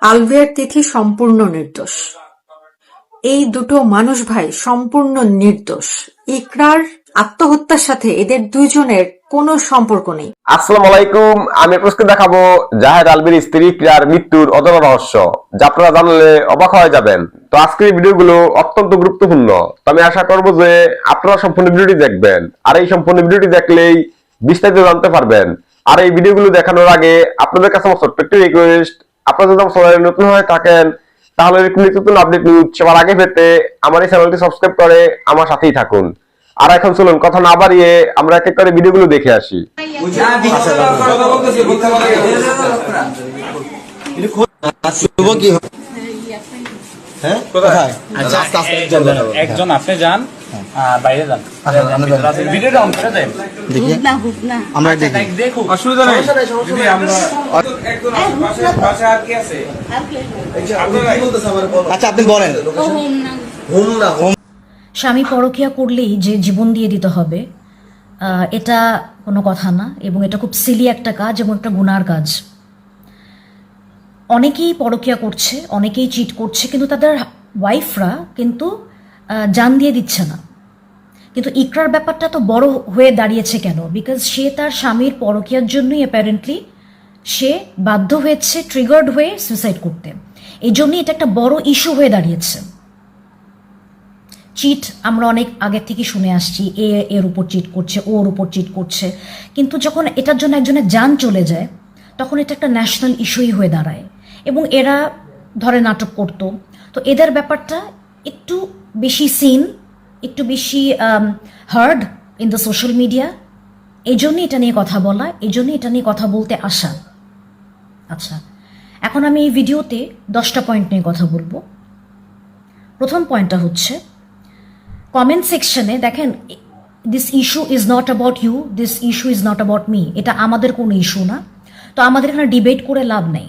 আলভিয়ার তিথি সম্পূর্ণ নির্দোষ। এই দুটো মানুষ ভাই সম্পূর্ণ নির্দোষ। ইকরার আত্মহত্যার সাথে এদের দুইজনের কোনো সম্পর্ক নেই। আসসালামু আলাইকুম। আমি প্রশ্ন দেখাবো জাহেদ আলভির স্ত্রী ইকরার মৃত্যুর অজানা রহস্য, যা আপনারা জানলে অবাক হয়ে যাবেন। তো আজকের এই ভিডিওগুলো অত্যন্ত গুরুত্বপূর্ণ। তো আমি আশা করবো যে আপনারা সম্পূর্ণ ভিডিওটি দেখবেন, আর এই সম্পূর্ণ ভিডিওটি দেখলেই বিস্তারিত জানতে পারবেন। আর এই ভিডিওগুলো দেখানোর আগে আপনাদের কাছে আমার ছোট্ট একটি রিকোয়েস্ট, আপনারা যদি আমার চ্যানেলে নতুন হয়ে থাকেন তাহলে নতুন আপডেট নিউজ সবার আগে পেতে আমার এই চ্যানেলটি সাবস্ক্রাইব করে আমার সাথেই থাকুন। আর এখন চলুন কথা না বাড়িয়ে আমরা এক এক করে ভিডিওগুলো দেখে আসি। একজন আপনি যান, বাইরে যান, ভিডিওটা অন করে দেন, দেখি আমরা দেখি, অসুবিধা নেই। যদি আমরা একজন পাশে আর কি আছে, আচ্ছা আপনি বলেন। স্বামী পরকীয়া করলেই যে জীবন দিয়ে দিতে হবে এটা কোনো কথা না, এবং এটা খুব সিলি একটা কাজ এবং একটা গুনার কাজ। অনেকেই পরকীয়া করছে, অনেকেই চিট করছে, কিন্তু তাদের ওয়াইফরা কিন্তু জান দিয়ে দিচ্ছে না। কিন্তু ইকরার ব্যাপারটা তো বড় হয়ে দাঁড়িয়েছে কেন? বিকজ সে তার স্বামীর পরকীয়ার জন্যই অ্যাপারেন্টলি সে বাধ্য হয়েছে, ট্রিগার্ড হয়ে সুইসাইড করতে। এই জন্যই এটা একটা বড় ইস্যু হয়ে দাঁড়িয়েছে। চিট আমরা অনেক আগের থেকে শুনে আসছি, এর উপর চিট করছে, ওর উপর চিট করছে, কিন্তু যখন এটার জন্য একজনের জান চলে যায় তখন এটা একটা ন্যাশনাল ইস্যুই হয়ে দাঁড়ায়। এবং এরা ধরে নাটক করতো, তো এদের ব্যাপারটা একটু বেশি সিন, একটু বেশি hard in the social media. এই জন্যই এটা নিয়ে কথা বলা, এই জন্যই এটা নিয়ে কথা বলতে আসা। আচ্ছা, এখন আমি এই ভিডিওতে 10টা পয়েন্ট নিয়ে কথা বলবো। প্রথম পয়েন্টটা হচ্ছে, কমেন্ট সেকশনে দেখেন, this issue is not about you, this issue is not about me. এটা আমাদের কোনো ইস্যু না, তো আমাদের এখানে ডিবেট করে লাভ নেই।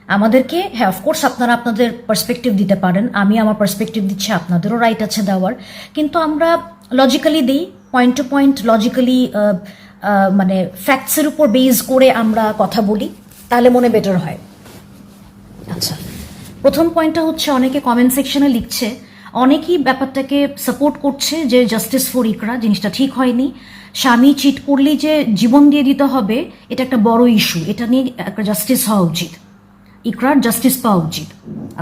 আমাদেরকে, হ্যাঁ অফকোর্স আপনারা আপনাদের পার্সপেক্টিভ দিতে পারেন, আমি আমার পার্সপেক্টিভ দিচ্ছি, আপনাদেরও রাইট আছে দেওয়ার, কিন্তু আমরা লজিক্যালি দিই, পয়েন্ট টু পয়েন্ট লজিক্যালি, মানে ফ্যাক্টসের উপর বেস করে আমরা কথা বলি, তাহলে মনে বেটার হয়। আচ্ছা, প্রথম পয়েন্টটা হচ্ছে, অনেকে কমেন্ট সেকশনে লিখছে, অনেকেই ব্যাপারটাকে সাপোর্ট করছে যে জাস্টিস ফর ইকরা, জিনিসটা ঠিক হয়নি। স্বামী চিট করলেই যে জীবন দিয়ে দিতে হবে, এটা একটা বড় ইস্যু, এটা নিয়ে একটা জাস্টিস হওয়া উচিত, ইকরার জাস্টিস পাওয়া উচিত।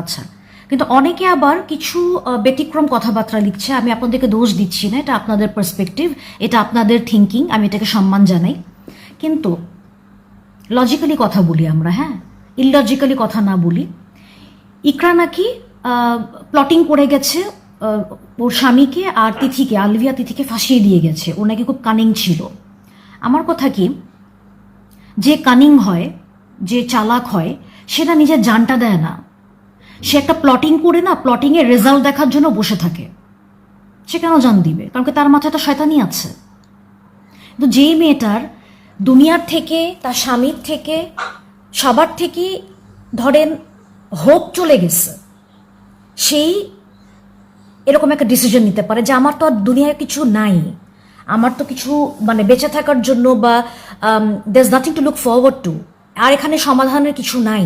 আচ্ছা, কিন্তু অনেকে আবার কিছু ব্যতিক্রম কথাবার্তা লিখছে। আমি আপনাদেরকে দোষ দিচ্ছি না, এটা আপনাদের পার্সপেক্টিভ, এটা আপনাদের থিঙ্কিং, আমি এটাকে সম্মান জানাই। কিন্তু লজিক্যালি কথা বলি আমরা, হ্যাঁ, ইললজিক্যালি কথা না বলি। ইকরা নাকি প্লটিং করে গেছে ওর স্বামীকে আর তিথিকে, আলভিয়া তিথিকে ফাঁসিয়ে দিয়ে গেছে, ও নাকি খুব কানিং ছিল। আমার কথা কি, যে কানিং হয়, যে চালাক হয়, সেটা নিজের জানটা দেয় না। সে একটা প্লটিং করে না, প্লটিংয়ের রেজাল্ট দেখার জন্য বসে থাকে। সে কেন জান দিবে? কারণ কি তার মাথায় তো শয়তানি আছে। কিন্তু যেই মেয়েটার দুনিয়ার থেকে, তার স্বামীর থেকে, সবার থেকে ধরেন হোপ চলে গেছে, সেই এরকম একটা ডিসিশন নিতে পারে যে আমার তো আর দুনিয়ায় কিছু নাই, আমার তো কিছু মানে বেঁচে থাকার জন্য, বা there is nothing to look forward to, আর এখানে সমাধানের কিছু নাই।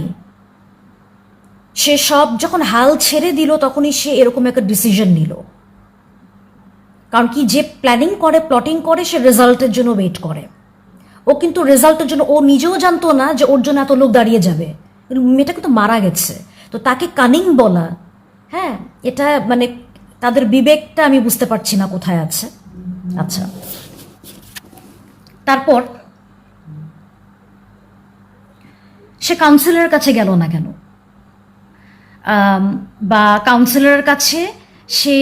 সে সব যখন হাল ছেড়ে দিল তখনই সে এরকম একটা ডিসিশন নিল। কারণ কি, যে প্ল্যানিং করে, প্লটিং করে, সে রেজাল্টের জন্য ওয়েট করে। ও কিন্তু রেজাল্টের জন্য, ও নিজেও জানতো না যে ওর জন্য এত লোক দাঁড়িয়ে যাবে। মেয়েটা কিন্তু মারা গেছে, তো তাকে কানিং বলা, হ্যাঁ, এটা মানে তাদের বিবেকটা আমি বুঝতে পারছি না কোথায় আছে। আচ্ছা, তারপর সে কাউন্সিলরের কাছে গেল না কেন? বা কাউন্সিলরের কাছে সে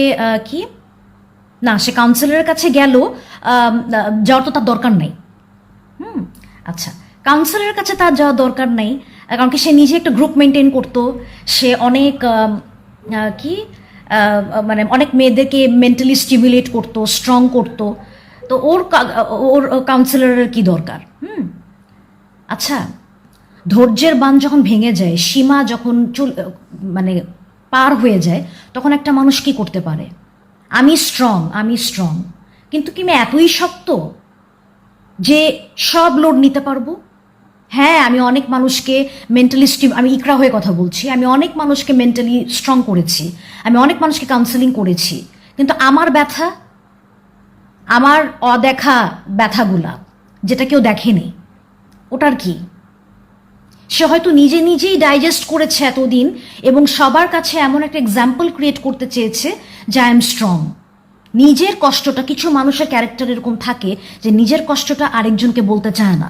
কি না, সে কাউন্সিলরের কাছে গেল, যাওয়ার তো তার দরকার নাই। আচ্ছা, কাউন্সিলরের কাছে তার যাওয়ার দরকার নাই, কারণ কি সে নিজে একটা গ্রুপ মেনটেন করতো, সে অনেক কি মানে অনেক মেয়েদেরকে মেন্টালি স্টিমুলেট করতো, স্ট্রং করতো, তো ওর কাউন্সিলরের কি দরকার? আচ্ছা, ধৈর্যের বাঁধ যখন ভেঙে যায়, সীমা যখন মানে পার হয়ে যায়, তখন একটা মানুষ কি করতে পারে? আমি স্ট্রং, কিন্তু কি আমি এতই শক্ত যে সব লোড নিতে পারবো? হ্যাঁ, আমি অনেক মানুষকে মেন্টালি আমি ইকরা হয়ে কথা বলছি, আমি অনেক মানুষকে মেন্টালি স্ট্রং করেছি, আমি অনেক মানুষকে কাউন্সেলিং করেছি, কিন্তু আমার ব্যথা, আমার অদেখা ব্যথাগুলা যেটা কেউ দেখেনি, ওটার কি? সে হয়তো নিজে নিজেই ডাইজেস্ট করেছে এতদিন এবং সবার কাছে এমন একটা এক্সাম্পল ক্রিয়েট করতে চেয়েছে যে আই এম স্ট্রং। নিজের কষ্টটা, কিছু মানুষের ক্যারেক্টার এরকম থাকে যে নিজের কষ্টটা আরেকজনকে বলতে চায় না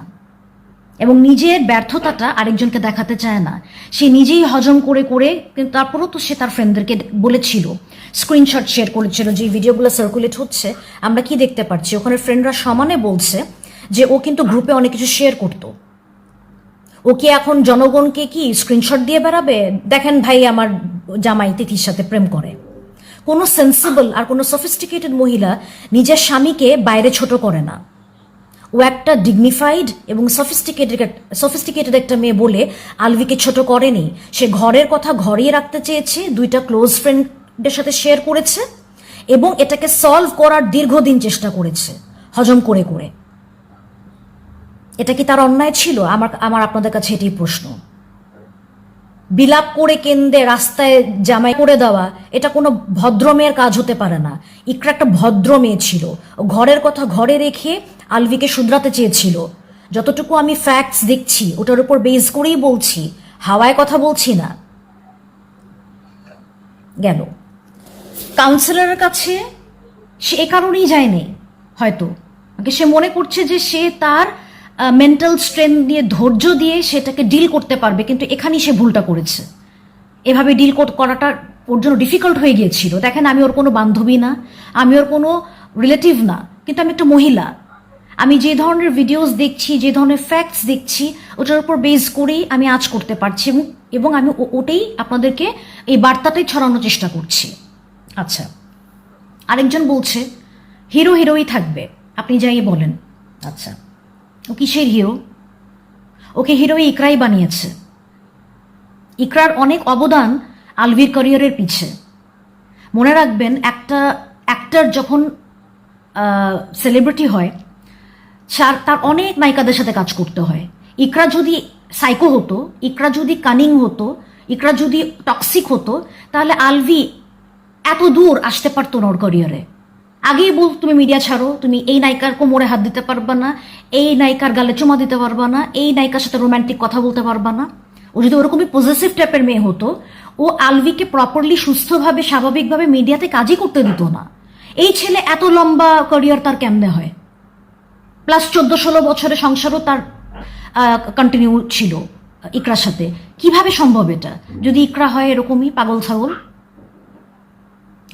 এবং নিজের ব্যর্থতাটা আরেকজনকে দেখাতে চায় না। সে নিজেই হজম করে করে, কিন্তু তারপরেও তো সে তার ফ্রেন্ডদেরকে বলেছিল, স্ক্রিনশট শেয়ার করেছিল, যে ভিডিওগুলো সার্কুলেট হচ্ছে আমরা কি দেখতে পাচ্ছি, ওখানে ফ্রেন্ডরা সমানে বলছে যে ও কিন্তু গ্রুপে অনেক কিছু শেয়ার করতো। ও কি এখন জনগণকে কি স্ক্রিনশট দিয়ে বেড়াবে, দেখেন ভাই আমার জামাই তিথির সাথে প্রেম করে? কোনো সেন্সিবল আর কোনো সফিস্টিকেটেড মহিলা নিজের স্বামীকে বাইরে ছোট করে না। ও একটা ডিগনিফাইড এবং সফিস্টিকেটেড একটা মেয়ে বলে আলভিকে ছোট করেনি। সে ঘরের কথা ঘরেই রাখতে চেয়েছে, দুইটা ক্লোজ ফ্রেন্ডের সাথে শেয়ার করেছে এবং এটাকে সলভ করার দীর্ঘদিন চেষ্টা করেছে হজম করে করে। এটা কি তার অন্যায় ছিল? আমার আপনাদের কাছে এটাই প্রশ্ন। বিলাপ করে কেন্দ্রে রাস্তায় জামাই করে দেওয়া এটা কোনো ভদ্র মেয়ের কাজ হতে পারে না। ইকরা একটা ভদ্র মেয়ে ছিল, ঘরের কথা ঘরে রেখে আলভিকে শুধরাতে চেয়েছিল। যতটুকু আমি ফ্যাক্টস দেখছি ওটার উপর বেস করেই বলছি, হাওয়ায় কথা বলছি না। গেল কাউন্সিলরের কাছে, সে এ কারণেই যায়নি হয়তো, সে মনে করছে যে সে তার মেন্টাল স্ট্রেংথ দিয়ে, ধৈর্য দিয়ে সেটাকে ডিল করতে পারবে, কিন্তু এখানেই সে ভুলটা করেছে। এভাবে ডিল করাটা ওর জন্য ডিফিকাল্ট হয়ে গিয়েছিল। দেখেন, আমি ওর কোনো বান্ধবী না, আমি ওর কোনো রিলেটিভ না, কিন্তু আমি একটা মহিলা। আমি যে ধরনের ভিডিওস দেখছি, যে ধরনের ফ্যাক্টস দেখছি, ওটার উপর বেস করেই আমি আজ করতে পারছি এবং আমি ওটাই আপনাদেরকে এই বার্তাটাই ছড়ানোর চেষ্টা করছি। আচ্ছা, আরেকজন বলছে হিরো হিরোই থাকবে, আপনি যাই বলেন। আচ্ছা, ও কিসের হিরো? ওকে হিরো ইকরাই বানিয়েছে। ইকরার অনেক অবদান আলভির ক্যারিয়ারের পিছে। মনে রাখবেন, একটা অ্যাক্টর যখন সেলিব্রিটি হয় তার অনেক নায়িকাদের সাথে কাজ করতে হয়। ইকরা যদি সাইকো হতো, ইকরা যদি কানিং হতো, ইকরা যদি টক্সিক হতো, তাহলে আলভি এত দূর আসতে পারতো না ওর ক্যারিয়ারে। আগেই বল, তুমি মিডিয়া ছাড়ো, তুমি এই নায়িকার কোমরে হাত দিতে পারবা না, এই নায়িকার গালে চুমা দিতে পারবা না, এই নায়িকার সাথে রোমান্টিক কথা বলতে পারবা না। ও যদি ওরকমই পজিটিভ টাইপের মেয়ে হতো, ও আলভিকে প্রপারলি, সুস্থভাবে, স্বাভাবিকভাবে মিডিয়াতে কাজই করতে দিত না। এই ছেলে এত লম্বা ক্যারিয়ার তার কেমনে হয়? প্লাস 14-16 বছরের সংসারও তার কন্টিনিউ ছিল ইকরার সাথে। কিভাবে সম্ভব এটা? যদি ইকরা হয় এরকমই পাগল ছাগল।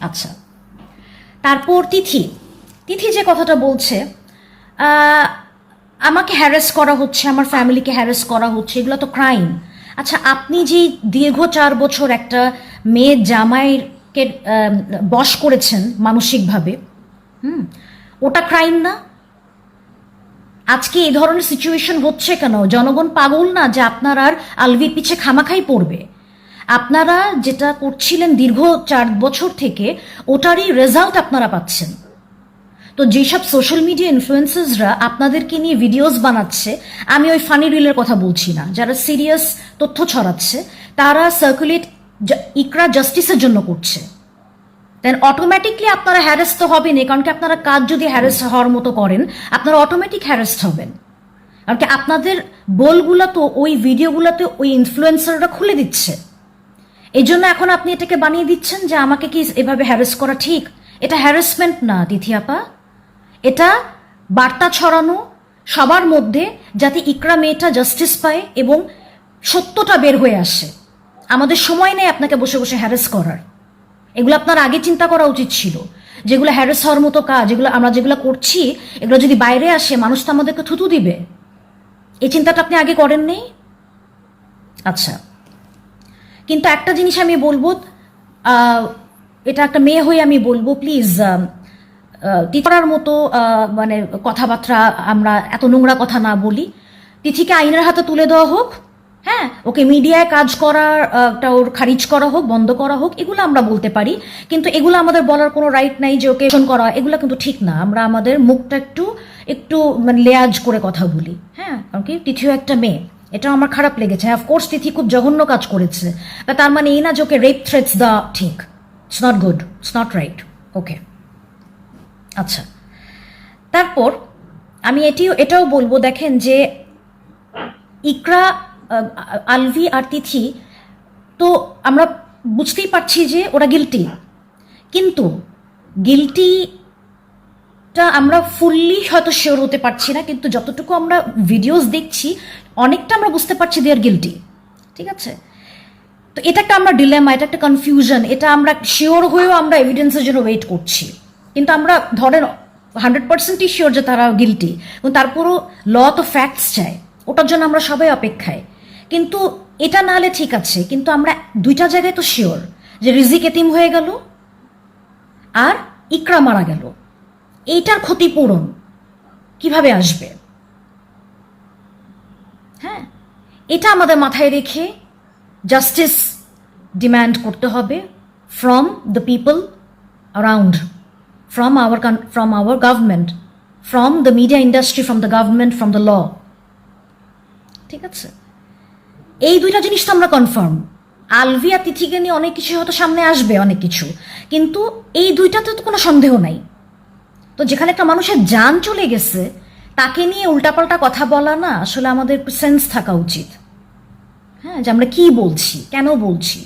আচ্ছা, তারপর তিথি যে কথাটা বলছে, আমাকে হ্যারাস করা হচ্ছে, আমার ফ্যামিলিকে হ্যারাস করা হচ্ছে, এগুলো তো ক্রাইম। আচ্ছা, আপনি যে দীর্ঘ 4 বছর একটা মেয়ের জামাইকে বশ করেছেন মানসিকভাবে, ওটা ক্রাইম না? আজকে এই ধরনের সিচুয়েশন হচ্ছে কেন? জনগণ পাগল না যে আপনার আর আলভির পিছে খামাখাই পড়বে? আপনারা যেটা করছিলেন দীর্ঘ 4 বছর থেকে, ওটারই রেজাল্ট আপনারা পাচ্ছেন। তো যেসব সোশ্যাল মিডিয়া ইনফ্লুয়েন্সার্সরা আপনাদেরকে নিয়ে ভিডিওস বানাচ্ছে, আমি ওই ফানি রিলের কথা বলছি না, যারা সিরিয়াস তথ্য ছড়াচ্ছে, তারা সার্কুলেট ইকরা জাস্টিসের জন্য করছে। দেন অটোমেটিকলি আপনারা হ্যারাস তো হবেনই, কারণ কি আপনারা কাজ যদি হ্যারাস হওয়ার মতো করেন, আপনারা অটোমেটিক হ্যারাসড হবেন। কারণ কি আপনাদের বলগুলো তো ওই ভিডিওগুলোতে ওই ইনফ্লুয়েন্সাররা খুলে দিচ্ছে। এই জন্য এখন আপনি এটাকে বানিয়ে দিচ্ছেন যে আমাকে কি এভাবে হ্যারাস করা ঠিক? এটা হ্যারাসমেন্ট না তিথি আপা, এটা বার্তা ছড়ানো সবার মধ্যে, যাতে ইকরা মেয়েটা জাস্টিস পায় এবং সত্যটা বের হয়ে আসে। আমাদের সময় নেই আপনাকে বসে বসে হ্যারাস করার। এগুলো আপনার আগে চিন্তা করা উচিত ছিল। যেগুলো হ্যারাস হওয়ার মতো কাজ, আমরা যেগুলো করছি, এগুলো যদি বাইরে আসে, মানুষ তো আমাদেরকে থুতু দিবে। এই চিন্তাটা আপনি আগে করেননি। আচ্ছা, কিন্তু একটা জিনিস আমি বলবো, এটা একটা মেয়ে হয়ে আমি বলবো, প্লিজ তিথির মতো মানে কথাবার্তা, আমরা এত নোংরা কথা না বলি। তিথিকে আইনের হাতে তুলে দেওয়া হোক, হ্যাঁ, ওকে মিডিয়ায় কাজ করাটা ওর খারিজ করা হোক, বন্ধ করা হোক, এগুলো আমরা বলতে পারি, কিন্তু এগুলো আমাদের বলার কোনো রাইট নাই যে ওকে করা, এগুলো কিন্তু ঠিক না। আমরা আমাদের মুখটা একটু একটু মানে লেয়াজ করে কথা বলি। হ্যাঁ, কারণ কি তিথিও একটা মেয়ে, এটা আমার খারাপ লেগেছে। অফকোর্স তিথি খুব জঘন্য কাজ করেছে, তার মানে এই না যে ওকে রেপ থ্রেটস দেওয়া ঠিক। It's not good, it's not right. Okay, আচ্ছা, তারপর আমি এটাও বলবো, দেখেন যে ইকরা, আলভি আর তিথি, তো আমরা বুঝতেই পারছি যে ওরা গিলটি, কিন্তু গিলটিটা আমরা ফুললি হয়তো শিওর হতে পারছি না, কিন্তু যতটুকু আমরা ভিডিওস দেখছি অনেকটা আমরা বুঝতে পারছি দে আর গিলটি। ঠিক আছে, তো এটা একটা আমরা ডিলেমা, এটা একটা কনফিউশন, এটা আমরা শিওর হয়েও আমরা এভিডেন্সের জন্য ওয়েট করছি, কিন্তু আমরা ধরেন 100%ই শিওর যে তারা গিলটি, এবং তারপরও ল তো ফ্যাক্টস চায়, ওটার জন্য আমরা সবাই অপেক্ষায়। কিন্তু এটা না হলে ঠিক আছে, কিন্তু আমরা দুইটা জায়গায় তো শিওর যে রিজিক এতিম হয়ে গেল আর ইকরা মারা গেল, এইটার ক্ষতিপূরণ কিভাবে আসবে? হ্যাঁ, এটা আমাদের মাথায় রেখে জাস্টিস ডিম্যান্ড করতে হবে from the people around, from our government, from the media industry, from the government, from the law. ঠিক আছে, এই দুইটা জিনিস তো আমরা কনফার্ম। আলভি আর তিথিকে নিয়ে অনেক কিছু হয়তো সামনে আসবে, অনেক কিছু, কিন্তু এই দুইটাতে তো কোনো সন্দেহ নাই। তো যেখানে একটা মানুষের জান চলে গেছে তাকে নিয়ে উল্টাপাল্টা কথা বলা না, আসলে আমাদের একটু সেন্স থাকা উচিত। হ্যাঁ, যে আমরা কি বলছি, কেন বলছি।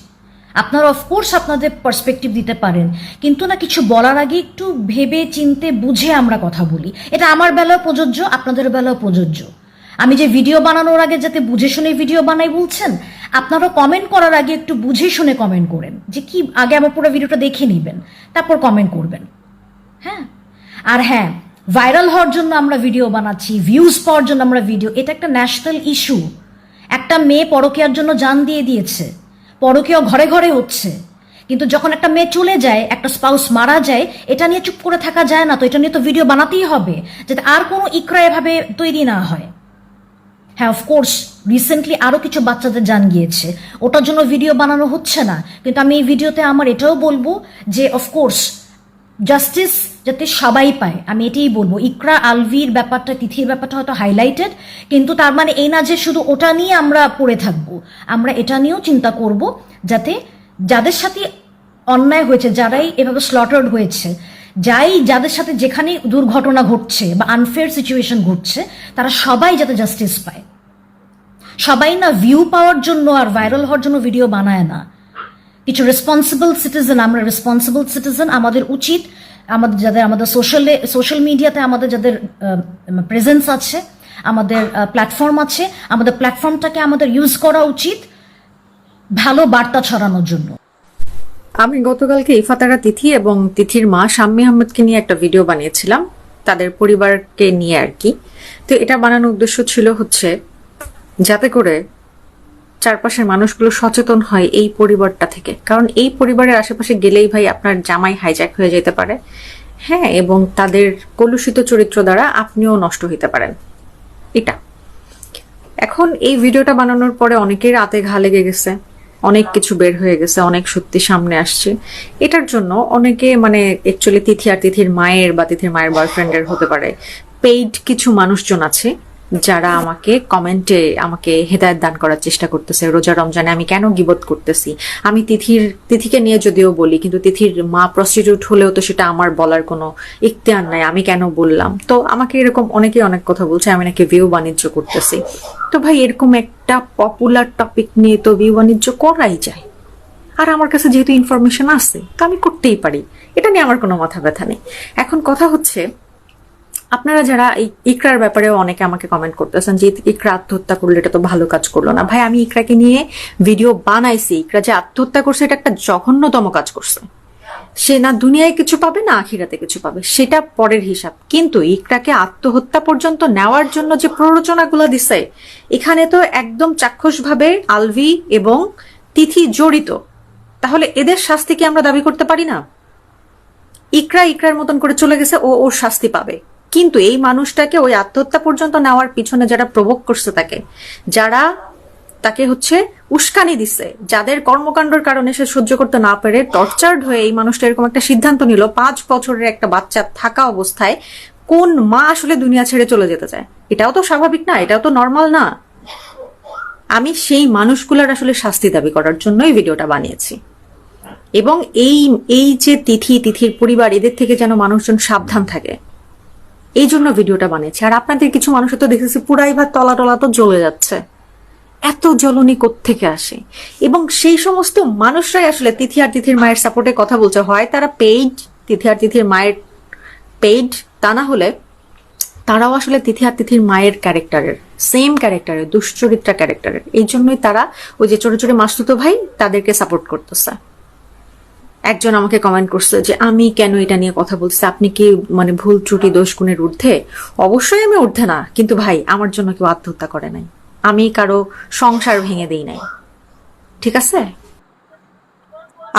আপনারা অফকোর্স আপনাদের পার্সপেক্টিভ দিতে পারেন, কিন্তু না কিছু বলার আগে একটু ভেবে চিনতে বুঝে আমরা কথা বলি। এটা আমার বেলাও প্রযোজ্য, আপনাদের বেলাও প্রযোজ্য। আমি যে ভিডিও বানানোর আগে যাতে বুঝে শুনে ভিডিও বানাই বলছেন, আপনারা কমেন্ট করার আগে একটু বুঝে শুনে কমেন্ট করেন, যে কি আগে আমার পুরো ভিডিওটা দেখে নেবেন, তারপর কমেন্ট করবেন। হ্যাঁ, আর হ্যাঁ, ভাইরাল হওয়ার জন্য আমরা ভিডিও বানাচ্ছি, ভিউজ পাওয়ার জন্য আমরা ভিডিও, এটা একটা ন্যাশনাল ইস্যু। একটা মেয়ে পরকীয়ার জন্য জান দিয়ে দিয়েছে, পরকীয়া ঘরে ঘরে হচ্ছে, কিন্তু যখন একটা মেয়ে চলে যায়, একটা স্পাউস মারা যায়, এটা নিয়ে চুপ করে থাকা যায় না। তো এটা নিয়ে তো ভিডিও বানাতেই হবে, যাতে আর কোনো ইকরা এভাবে তৈরি না হয়। হ্যাঁ, অফকোর্স রিসেন্টলি আরও কিছু বাচ্চাদের জান গিয়েছে, ওটার জন্য ভিডিও বানানো হচ্ছে না, কিন্তু আমি এই ভিডিওতে আমার এটাও বলবো যে অফকোর্স জাস্টিস যাতে সবাই পায়, আমি এটাই বলবো। ইকরা, আলভির ব্যাপারটা, তিথির ব্যাপারটা হয়তো হাইলাইটেড, কিন্তু তার মানে এই না যে শুধু ওটা নিয়ে আমরা পড়ে থাকবো। আমরা এটা নিয়েও চিন্তা করব যাতে যাদের সাথে অন্যায় হয়েছে, যারাই এভাবে স্লটার্ড হয়েছে, যাদের সাথে যেখানে দুর্ঘটনা ঘটছে বা আনফেয়ার সিচুয়েশন ঘটছে, তারা সবাই যাতে জাস্টিস পায়। সবাই না ভিউ পাওয়ার জন্য আর ভাইরাল হওয়ার জন্য ভিডিও বানায় না। কিছু রেসপন্সিবল সিটিজেন, আমরা রেসপন্সিবল সিটিজেন, আমাদের উচিত আমাদের সোশ্যাল মিডিয়াতে আমাদের যাদের প্রেজেন্স আছে, আমাদের প্ল্যাটফর্ম আছে, আমাদের প্ল্যাটফর্মটাকে আমাদের ইউজ করা উচিত ভালো বার্তা ছড়ানোর জন্য। আমি গতকালকে ইফাতারা তিথি এবং তিথির মা শাম্মী আহমেদকে নিয়ে একটা ভিডিও বানিয়েছিলাম, তাদের পরিবারকে নিয়ে আর কি। তো এটা বানানোর উদ্দেশ্য ছিল হচ্ছে যাতে করে চারপাশের মানুষগুলো সচেতন হয় এই পরিবারটা থেকে, কারণ এই পরিবারের আশেপাশে গেলেই ভাই আপনার জামাই হাইজ্যাক হয়ে যেতে পারে। হ্যাঁ, এবং তাদের কলুষিত চরিত্র দ্বারা আপনিও নষ্ট হইতে পারেন। এটা এখন এই ভিডিওটা বানানোর পরে অনেকের রাতে ঘা লেগে গেছে, অনেক কিছু বের হয়ে গেছে, অনেক সত্যি সামনে আসছে। এটার জন্য অনেকে মানে অ্যাকচুয়ালি তিথি আর তিথির মায়ের বা তিথির মায়ের বয়ফ্রেন্ডের হতে পারে পেইড কিছু মানুষজন আছে যারা আমাকে কমেন্টে আমাকে হেদায়েত দান করার চেষ্টা করতেছে। রোজা রমজানে আমি কেন গিবত করতেছি, আমি তিথিকে নিয়ে যদিও বলি, কিন্তু তিথির মা প্রস্টিটিউট হলেও তো সেটা আমার বলার কোনো ইখতিয়ার নাই, আমি কেন বললাম। তো আমাকে এরকম অনেকে অনেক কথা বলছে, আমি নাকি ভিউ বাণিজ্য করতেছি। তো ভাই এরকম একটা পপুলার টপিক নিয়ে তো ভিউ বাণিজ্য করাই যায়, আর আমার কাছে যেহেতু ইনফরমেশন আছে তো আমি করতেই পারি, এটা নিয়ে আমার কোনো মাথা ব্যথা নেই। এখন কথা হচ্ছে, আপনারা যারা এই ইকরার ব্যাপারেও অনেকে আমাকে কমেন্ট করতেছেন যে ইকরা আত্মহত্যা করলে এটা তো ভালো কাজ করলো না। ভাই আমি ইকরাকে নিয়ে ভিডিও বানাইছি, ইকরা যে আত্মহত্যা করছে এটা একটা জঘন্যতম কাজ করছে। সে না দুনিয়ায় কিছু পাবে না আখিরাতে কিছু পাবে, সেটা পরের হিসাব। কিন্তু ইকরাকে আত্মহত্যা পর্যন্ত নেওয়ার জন্য যে প্ররোচনাগুলো দিছে, এখানে তো একদম চাক্ষুষভাবে আলভি এবং তিথি জড়িত। তাহলে এদের শাস্তি কি আমরা দাবি করতে পারি না? ইকরার মতন করে চলে গেছে, ওর শাস্তি পাবে, কিন্তু এই মানুষটাকে ওই আত্মহত্যা পর্যন্ত নেওয়ার পিছনে যারা প্রভোগ করছে, তাকে যারা তাকে হচ্ছে উস্কানি দিছে, যাদের কর্মকাণ্ডের কারণে সে সহ্য করতে না পেরে টর্চার্ড হয়ে এই মানুষটা এরকম একটা সিদ্ধান্ত নিল 5 বছরের একটা বাচ্চা থাকা অবস্থায় কোন মা আসলে দুনিয়া ছেড়ে চলে যেতে চায়? এটাও তো স্বাভাবিক না, এটাও তো নর্মাল না। আমি সেই মানুষগুলোর আসলে শাস্তি দাবি করার জন্যই ভিডিওটা বানিয়েছি, এবং এই যে তিথির পরিবার, এদের থেকে যেন মানুষজন সাবধান থাকে, এই জন্য ভিডিওটা বানিয়েছি। আর আপনাদের কিছু মানুষের তো দেখেছি পুরাই ভাত তলা টলা তো জ্বলে যাচ্ছে, এত জ্বলনি কোত্থেকে আসে? এবং সেই সমস্ত মানুষরাই আসলে তিথি আর তিথির মায়ের সাপোর্টে কথা বলছে, হয় তারা পেইড, তিথি আর তিথির মায়ের পেইড, তা না হলে তারাও আসলে তিথি আর তিথির মায়ের ক্যারেক্টারের, সেম ক্যারেক্টারের, দুশ্চরিত্রা ক্যারেক্টারের। এই জন্যই তারা ওই যে ছোট ছোট মাসতুতো ভাই তাদেরকে সাপোর্ট করতেছে। একজন আমাকে কমেন্ট করছে যে আমি কেন এটা নিয়ে কথা বলছি, আপনি কি মানে ভুল ত্রুটি দোষ গুণের ঊর্ধ্বে? অবশ্যই আমি ঊর্ধ্বে না, কিন্তু ভাই আমার জন্য কেউ আত্মহত্যা করে নাই, আমি কারো সংসার ভেঙে দেই নাই, ঠিক আছে?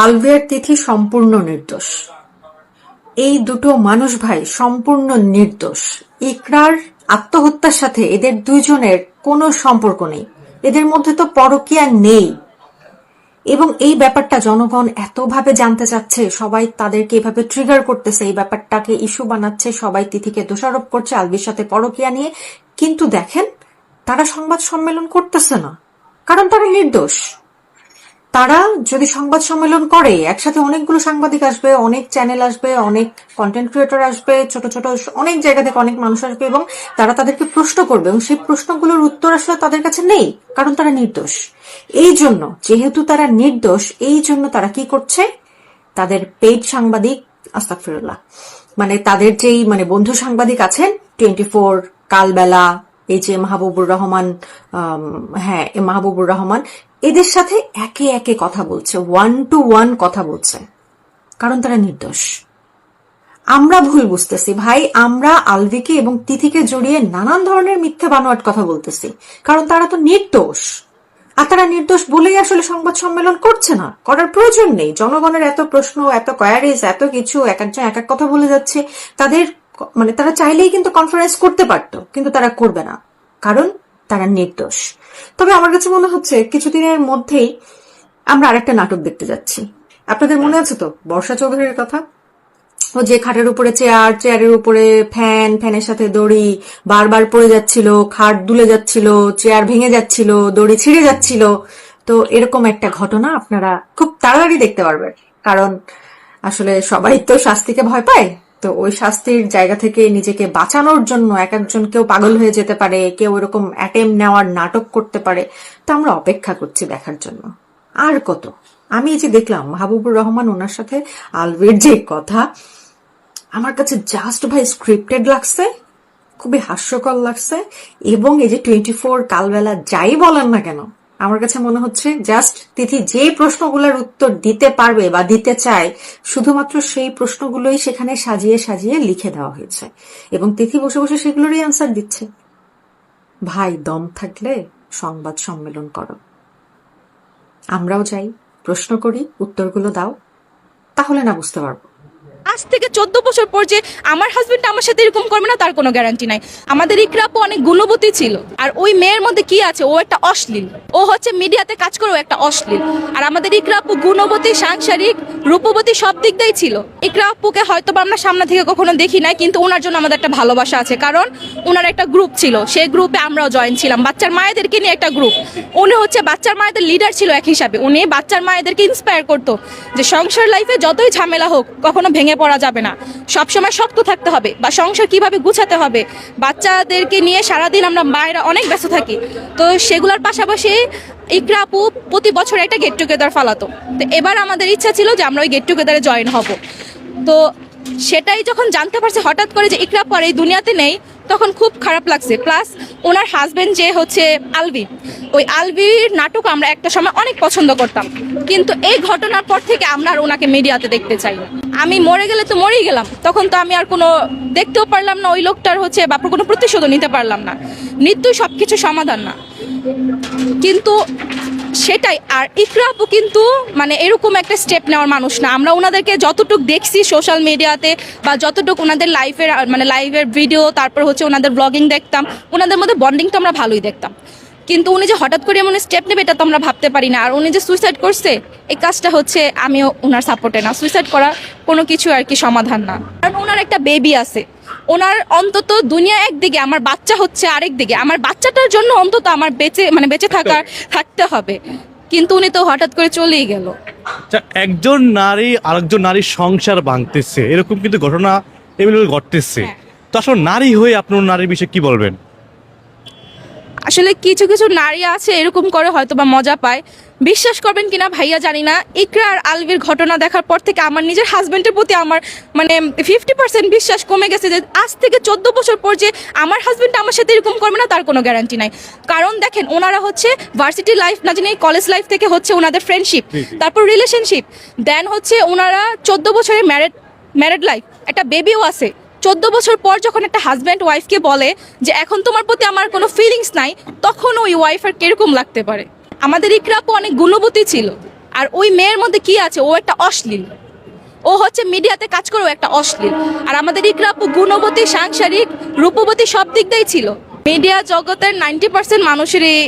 আলভি আর তিথি সম্পূর্ণ নির্দোষ, এই দুটো মানুষ ভাই সম্পূর্ণ নির্দোষ। ইকরার আত্মহত্যার সাথে এদের দুইজনের কোনো সম্পর্ক নেই, এদের মধ্যে তো পরকীয়া নেই। এবং এই ব্যাপারটা জনগণ এতভাবে জানতে চাচ্ছে, সবাই তাদেরকে এভাবে ট্রিগার করতেছে, এই ব্যাপারটাকে ইস্যু বানাচ্ছে, সবাই তিথিকে দোষারোপ করছে আলভির সাথে পরকীয়া নিয়ে। কিন্তু দেখেন, তারা সংবাদ সম্মেলন করতেছে না, কারণ তারা নির্দোষ। তারা যদি সংবাদ সম্মেলন করে, একসাথে অনেকগুলো সাংবাদিক আসবে, অনেক চ্যানেল আসবে, অনেক কন্টেন্ট ক্রিয়েটর আসবে, ছোট ছোট অনেক জায়গা থেকে অনেক মানুষ আসবে, এবং তারা তাদেরকে প্রশ্ন করবে, এবং সেই প্রশ্নগুলোর উত্তর আসলে তাদের কাছে নেই, কারণ তারা নির্দোষ। এই জন্য, যেহেতু তারা নির্দোষ, এই জন্য তারা কি করছে, তাদের পেইড সাংবাদিক, আস্তাগফিরুল্লাহ, মানে তাদের যেই মানে বন্ধু সাংবাদিক আছেন 24, কালবেলা, এই যে মাহবুবুর রহমান, হ্যাঁ মাহবুবুর রহমান, এদের সাথে একে একে কথা বলছে, 1-to-1 কথা বলছে, কারণ তারা নির্দোষ। আমরা ভুল বুঝতেছি ভাই, আমরা আলভিকে এবং তিথিকে জড়িয়ে নানান ধরনের মিথ্যা বানোয়াট কথা বলতেছি, কারণ তারা তো নির্দোষ। আর তারা নির্দোষ বলেই আসলে সংবাদ সম্মেলন করছে না, করার প্রয়োজন নেই। জনগণের এত প্রশ্ন, এত কোয়ারিজ, এত কিছু, এক একজন এক এক কথা বলে যাচ্ছে, তাদের মানে তারা চাইলেই কিন্তু কনফারেন্স করতে পারতো, কিন্তু তারা করবে না, কারণ তারা নির্দোষ। তবে আমার কাছে মনে হচ্ছে কিছুদিনের মধ্যেই আমরা আরেকটা নাটক দেখতে যাচ্ছি। আপনাদের মনে আছে তো বর্ষা চৌধুরীর কথা? ও যে খাটের উপরে চেয়ার, চেয়ারের উপরে ফ্যান, ফ্যানের সাথে দড়ি, বারবার পড়ে যাচ্ছিল, খাট দুলে যাচ্ছিল, চেয়ার ভেঙে যাচ্ছিল, দড়ি ছিঁড়ে যাচ্ছিল। তো এরকম একটা ঘটনা আপনারা খুব তাড়াতাড়ি দেখতে পারবেন, কারণ আসলে সবাই তো শাস্তিকে ভয় পায়। তো ওই শাস্তির জায়গা থেকে নিজেকে বাঁচানোর জন্য এক একজন কেউ পাগল হয়ে যেতে পারে, কেউ এরকম অ্যাটেম্প নেওয়ার নাটক করতে পারে। তো আমরা অপেক্ষা করছি দেখার জন্য। আর কত, আমি এই যে দেখলাম মাহবুবুর রহমান, ওনার সাথে আলভির যে কথা, আমার কাছে জাস্ট ভাই স্ক্রিপ্টেড লাগছে, খুবই হাস্যকর লাগছে। এবং এই যে 24, কালবেলা, যাই বলেন না কেন, আমার কাছে মনে হচ্ছে জাস্ট তিথি যে প্রশ্নগুলোর উত্তর দিতে পারবে বা দিতে চায়, শুধুমাত্র সেই প্রশ্নগুলোই সেখানে সাজিয়ে সাজিয়ে লিখে দেওয়া হয়েছে, এবং তিথি বসে বসে সেগুলোরই অ্যান্সার দিচ্ছে। ভাই, দম থাকলে সংবাদ সম্মেলন করো, আমরাও যাই, প্রশ্ন করি, উত্তরগুলো দাও, তাহলে না বুঝতে পারবো। আজ থেকে 14 বছর পর যে আমার হাজবেন্ড আমার সাথে এরকম করবে না তার কোনো গ্যারান্টি নাই। আমাদের ইকরা আপু অনেক গুণবতী ছিল, আর ওই মেয়ের মধ্যে কি আছে, ও একটা অশ্লীল, ও হচ্ছে মিডিয়াতে কাজ করে, ও একটা অশ্লীল। আর আমাদের ইকরা আপু গুণবতী, সাংসারিক, রূপবতী, সব দিক দিয়েই ছিল। ইকরা আপুকে হয়তো আমরা সামনে থেকে কখনো দেখি নাই, কিন্তু ওনার জন্য আমাদের একটা ভালোবাসা আছে, কারণ ওনার একটা গ্রুপ ছিল, সেই গ্রুপে আমরাও জয়েন ছিলাম, বাচ্চার মায়েদেরকে নিয়ে একটা গ্রুপ। উনি হচ্ছে বাচ্চার মায়েদের লিডার ছিল এক হিসাবে, উনি বাচ্চার মায়েদেরকে ইন্সপায়ার করতো যে সংসার লাইফে যতই ঝামেলা হোক কখনো ভেঙে পড়া যাবে না, সবসময় শক্ত থাকতে হবে, বা সংসার কিভাবে গুছাতে হবে। বাচ্চাদেরকে নিয়ে সারাদিন আমরা মায়েরা অনেক ব্যস্ত থাকি, তো সেগুলোর পাশাপাশি ইকরা আপু প্রতি বছর একটা গেট টুগেদার ফালাতো। তো এবার আমাদের ইচ্ছা ছিল যে আমরা ওই গেট টুগেদারে জয়েন হব। তো সেটাই যখন জানতে পারছি হঠাৎ করে যে ইকরা আপু আর এই দুনিয়াতে নেই, তখন খুব খারাপ লাগছে। প্লাস ওনার হাজবেন্ড যে হচ্ছে আলভি, ওই আলভির নাটক আমরা একটা সময় অনেক পছন্দ করতাম, কিন্তু এই ঘটনার পর থেকে আমরা আর ওনাকে মিডিয়াতে দেখতে চাই না। আমি মরে গেলে তো মরেই গেলাম, তখন তো আমি আর কোনো দেখতেও পারলাম না ওই লোকটার হচ্ছে বা কোনো প্রতিশোধও নিতে পারলাম না। মৃত্যুই সবকিছু সমাধান না, কিন্তু সেটাই। আর ইকরা আপু কিন্তু মানে এরকম একটা স্টেপ নেওয়ার মানুষ না। আমরা ওনাদেরকে যতটুকু দেখছি সোশ্যাল মিডিয়াতে, বা যতটুকু ওনাদের লাইভের ভিডিও, তারপর হচ্ছে ওনাদের ব্লগিং দেখতাম, ওনাদের মধ্যে বন্ডিংটা আমরা ভালোই দেখতাম। কিন্তু উনি যে হঠাৎ করে এমন স্টেপ নেবে এটা তো আমরা ভাবতে পারি না। আর উনি যে সুইসাইড করছে এই কাজটা হচ্ছে আমিও ওনার সাপোর্টে না। সুইসাইড করা কোনো কিছু আর কি সমাধান না, কারণ ওনার একটা বেবি আছে। ওনার অন্তত দুনিয়া একদিকে, আমার বাচ্চা হচ্ছে আরেক দিকে। আমার বাচ্চাটার জন্য অন্তত আমার বেঁচে থাকতে হবে, কিন্তু উনি তো হঠাৎ করে চলেই গেল। আচ্ছা, একজন নারী আরেকজন নারীর সংসার ভাঙতেছে, এরকম কিন্তু ঘটনা এগুলো ঘটতেছে। তো আসলে নারী হয়ে আপনার নারীর বিষয়ে কি বলবেন? আসলে কিছু কিছু নারী আছে এরকম করে হয়তো বা মজা পায়। বিশ্বাস করবেন কিনা ভাইয়া জানি না, ইকরা আর আলভির ঘটনা দেখার পর থেকে আমার নিজের হাজবেন্ডের প্রতি আমার 50% বিশ্বাস কমে গেছে। যে আজ থেকে 14 বছর পর যে আমার হাজবেন্ড আমার সাথে এরকম করবে না তার কোনো গ্যারান্টি নাই। কারণ দেখেন ওনারা হচ্ছে ভার্সিটি লাইফ না জানি কলেজ লাইফ থেকে হচ্ছে ওনাদের ফ্রেন্ডশিপ, তারপর রিলেশনশিপ, দেন হচ্ছে ওনারা 14 বছরের ম্যারেড লাইফ, একটা বেবিও আছে। 14 বছর পর যখন একটা হাজব্যান্ড ওয়াইফকে বলে যে এখন তোমার প্রতি আমার কোনো ফিলিংস নাই, তখন ওই ওয়াইফের কিরকম লাগতে পারে। আমাদের ইকরা আপু অনেক গুণবতী ছিল, আর ওই মেয়ের মধ্যে কি আছে, ও একটা অশ্লীল। ও হচ্ছে মিডিয়াতে কাজ করে, ও একটা অশ্লীল। আর আমাদের ইকরা আপু গুণবতী, সাংসারিক, রূপবতী, সব দিক দিয়েই ছিল। মিডিয়া জগতের 90% মানুষেরই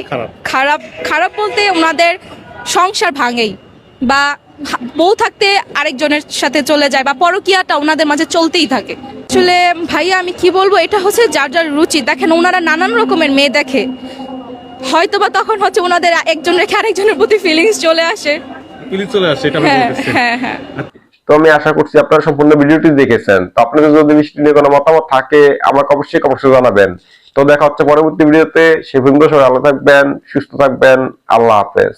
খারাপ বলতে ওনাদের সংসার ভাঙেই, বা বউ থাকতে আরেকজনের সাথে চলে যায়, বা পরকীয়াটা ওনাদের মাঝে চলতেই থাকে। আসলে ভাইয়া আমি কি বলবো, এটা হচ্ছে যার যার রুচি। দেখেন ওনারা নানান রকমের মেয়ে দেখে, হয়তোবা তখন হচ্ছে ওনাদের একজন রেখে আরেকজনের প্রতি ফিলিংস চলে আসে। হ্যাঁ। তো আমি আশা করছি আপনারা সম্পূর্ণ ভিডিওটি দেখেছেন। তো আপনাদের যদি বিষয়টি নিয়ে কোনো মতামত থাকে আমাকে অবশ্যই জানাবেন। তো দেখা হচ্ছে পরবর্তী ভিডিওতে। সে পর্যন্ত সবাই ভালো থাকবেন, সুস্থ থাকবেন। আল্লাহ হাফেজ।